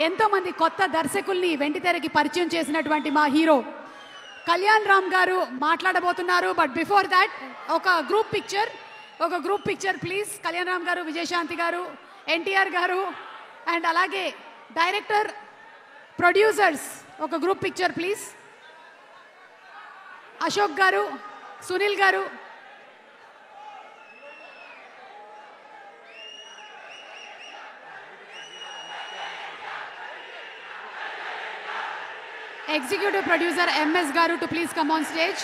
ఎంతో మంది కొత్త దర్శకుల్ని వెండితెరకి పరిచయం చేసినటువంటి మా హీరో కళ్యాణ్ రామ్ గారు మాట్లాడబోతున్నారు. బట్ బిఫోర్ దాట్ ఒక group picture please. Kalyan Ram గారు, విజయశాంతి గారు, ఎన్టీఆర్ గారు అండ్ అలాగే డైరెక్టర్, ప్రొడ్యూసర్స్ ఒక group picture please. Ashok garu, Sunil గారు, executive producer MS garu to please come on stage.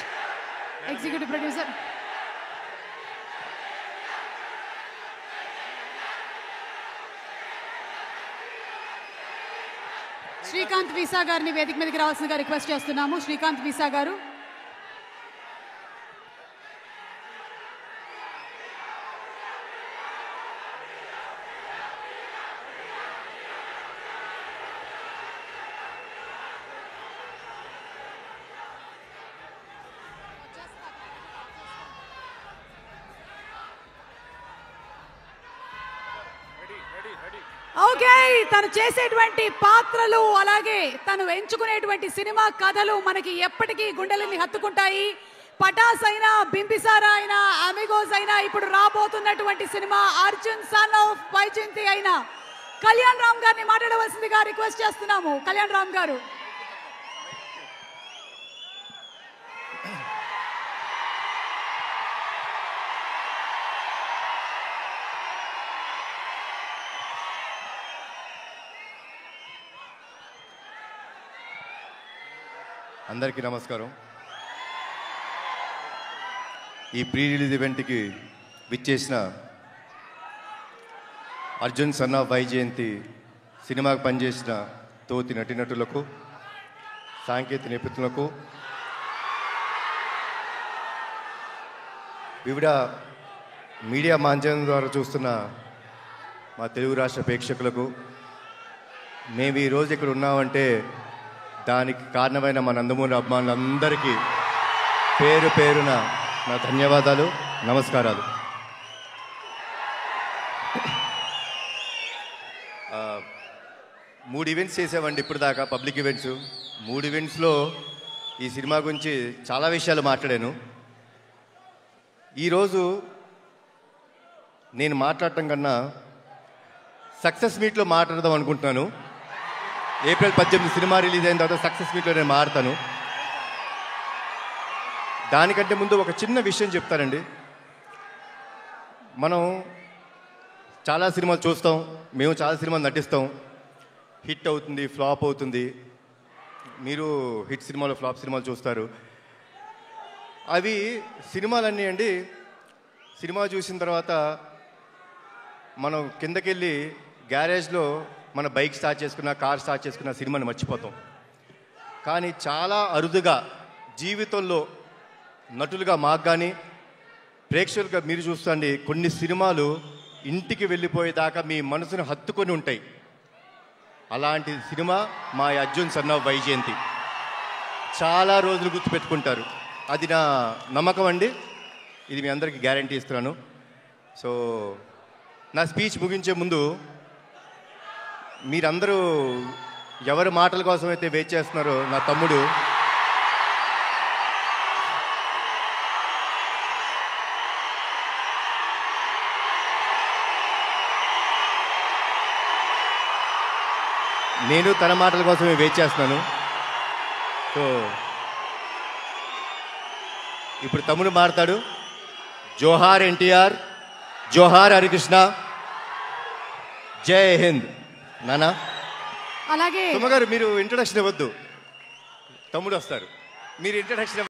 Executive producer Srikanth visa గారిని వేదిక మీదకి రావాల్సిందిగా రిక్వెస్ట్ చేస్తున్నాము. శ్రీకాంత్ వీసా గారు. ఓకే, తను చేసేటువంటి పాత్రలు అలాగే తను ఎంచుకునేటువంటి సినిమా కథలు మనకి ఎప్పటికీ గుండెలని హత్తుకుంటాయి. పటాస్ అయినా, బింబిసారా అయినా, అమిగోస్ అయినా, ఇప్పుడు రాబోతున్నటువంటి cinema Arjun son of Vyjayanthi అయినా కళ్యాణ్ రామ్ గారిని మాట్లాడవలసిందిగా రిక్వెస్ట్ చేస్తున్నాము. కళ్యాణ్ రామ్ గారు. అందరికీ నమస్కారం. ఈ ప్రీ రిలీజ్ ఈవెంట్కి విచ్చేసిన అర్జున్ సన్ ఆఫ్ వైజయంతి సినిమాకు పనిచేసిన తోటి నటీనటులకు, సాంకేతిక నిపుణులకు, వివిధ మీడియా మాధ్యమం ద్వారా చూస్తున్న మా తెలుగు రాష్ట్ర ప్రేక్షకులకు, మేము ఈరోజు ఇక్కడ ఉన్నామంటే దానికి కారణమైన మా నందమూరి అభిమానులందరికీ పేరు పేరున నా ధన్యవాదాలు, నమస్కారాలు. మూడు ఈవెంట్స్ చేసామండి ఇప్పుడు దాకా, పబ్లిక్ ఈవెంట్స్. 3 ఈవెంట్స్లో ఈ సినిమా గురించి చాలా విషయాలు మాట్లాడాను. ఈరోజు నేను మాట్లాడటం కన్నా సక్సెస్ మీట్లో మాట్లాడదాం అనుకుంటున్నాను. ఏప్రిల్ 18 సినిమా రిలీజ్ అయిన తర్వాత సక్సెస్ మీట్లో నేను మాట్లాడతాను. దానికంటే ముందు ఒక చిన్న విషయం చెప్తానండి. మనం చాలా సినిమాలు చూస్తాం, మేము చాలా సినిమాలు నటిస్తాం. హిట్ అవుతుంది, ఫ్లాప్ అవుతుంది. మీరు హిట్ సినిమాలు, ఫ్లాప్ సినిమాలు చూస్తారు. అవి సినిమాలన్నీ అండి, సినిమా చూసిన తర్వాత మనం కిందకెళ్ళి గ్యారేజ్లో మన బైక్ స్టార్ట్ చేసుకున్న, కార్ స్టార్ట్ చేసుకున్న సినిమాని మర్చిపోతాం. కానీ చాలా అరుదుగా జీవితంలో నటులుగా మాకు కానీ ప్రేక్షకులుగా మీరు చూస్తుంది, కొన్ని సినిమాలు ఇంటికి వెళ్ళిపోయేదాకా మీ మనసును హత్తుకొని ఉంటాయి. అలాంటి సినిమా మా అర్జున్ సన్ ఆఫ్ వైజయంతి. చాలా రోజులు గుర్తుపెట్టుకుంటారు. అది నా నమ్మకం అండి. ఇది మీ అందరికీ గ్యారంటీ ఇస్తున్నాను. సో నా స్పీచ్ ముగించే ముందు మీరందరూ ఎవరి మాటల కోసం అయితే వెయిట్ చేస్తున్నారో, నా తమ్ముడు నేను తన మాటల కోసమే వెయిట్ చేస్తున్నాను. సో ఇప్పుడు తమ్ముడు మాట్లాడు. జోహార్ ఎన్టీఆర్, జోహార్ హరికృష్ణ, జై హింద్. నానా అలాగే సుమ గారు మీరు ఇంట్రొడక్షన్ ఇవ్వద్దు, తమ్ముడు వస్తారు. మీరు ఇంట్రొడక్షన్